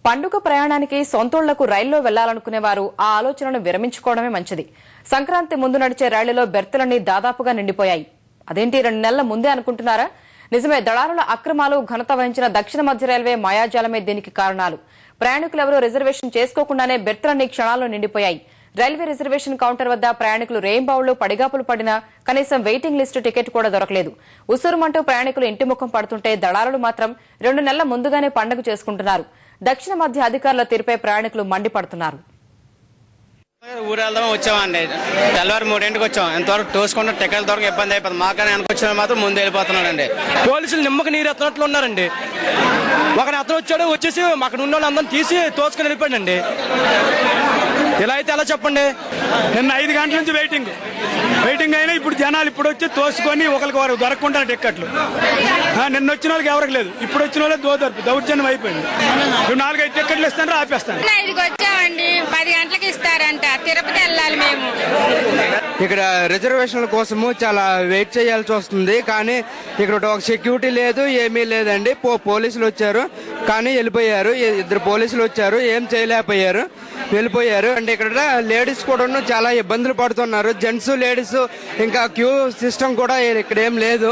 పండుగ ప్రయాణానికి సొంతూళ్లకు రైల్లో వెళ్లాలనుకునేవారు ఆ ఆలోచనను విరమించుకోవడమే మంచిది. సంక్రాంతి ముందు నడిచే రైళ్లలో బెర్తులన్నీ దాదాపుగా నిండిపోయాయి. అదేంటి 2 నెలల ముందే అనుకుంటున్నారా? నిజమే, దళారుల అక్రమాలు ఘనత వహించిన దక్షిణ మధ్య రైల్వే మాయాజాలమే దీనికి కారణాలు. ప్రయాణికులెవరూ రిజర్వేషన్ చేసుకోకుండానే బెర్తులన్నీ క్షణాల్లో నిండిపోయాయి. రైల్వే రిజర్వేషన్ కౌంటర్ వద్ద ప్రయాణికులు రేయింబావుళ్లు పడిగాపులు పడినా కనీసం వెయిటింగ్ లిస్టు టికెట్ కూడా దొరకలేదు. ఉసూరుమంటూ ప్రయాణికులు ఇంటి ముఖం పడుతుంటే దళారులు మాత్రం 2 నెలల ముందుగానే పండుగ చేసుకుంటున్నారు. దక్షిణ మధ్య అధికారుల తీరుపై ప్రయాణికులు మండిపడుతున్నారు. ఊరెళ్దాం వచ్చామండి, తెల్లవారు 3ంటికి వచ్చాం. ఎంతవరకు తోసుకుంటే టికెట్ దొరక ఇబ్బంది అయిపోతుంది. మాకని అనుకొచ్చిన మాత్రం ముందు వెళ్ళిపోతున్నాడండి. పోలీసులు నిమ్మక నీరు ఎత్తనట్లు ఉన్నారండి. ఒక అతను వచ్చాడు, వచ్చేసి అక్కడ ఉన్న వాళ్ళందరం తీసి తోసుకుని వెళ్ళిపోయాడండి. ఇలా అయితే ఎలా చెప్పండి? నిన్న 5 గంటల నుంచి వెయిటింగ్ అయినా ఇప్పుడు జనాలు ఇప్పుడు వచ్చి తోసుకొని ఒకరికి వారు దొరకకుండా టిక్కెట్లు. నిన్న వచ్చిన వాళ్ళకి ఎవరికి లేదు, ఇప్పుడు వచ్చిన వాళ్ళకి దౌర్జన్యం అయిపోయింది. 4-5 టిక్కెట్లు ఇస్తాను, ఆపేస్తాను. 5కి వచ్చామండి, 10 గంటలకు ఇస్తారంట. తిరుపతి వెళ్ళాలి మేము. ఇక్కడ రిజర్వేషన్ల కోసము చాలా వెయిట్ చేయాల్సి వస్తుంది. కానీ ఇక్కడ ఒక సెక్యూరిటీ లేదు, ఏమీ లేదండి. పోలీసులు వచ్చారు కానీ వెళ్ళిపోయారు. 2 పోలీసులు వచ్చారు, ఏం చేయలేకపోయారు, వెళ్ళిపోయారు. అంటే ఇక్కడ లేడీస్ కూడా చాలా ఇబ్బందులు పడుతున్నారు. జెంట్స్ లేడీస్ ఇంకా క్యూ సిస్టమ్ కూడా ఇక్కడ ఏం లేదు.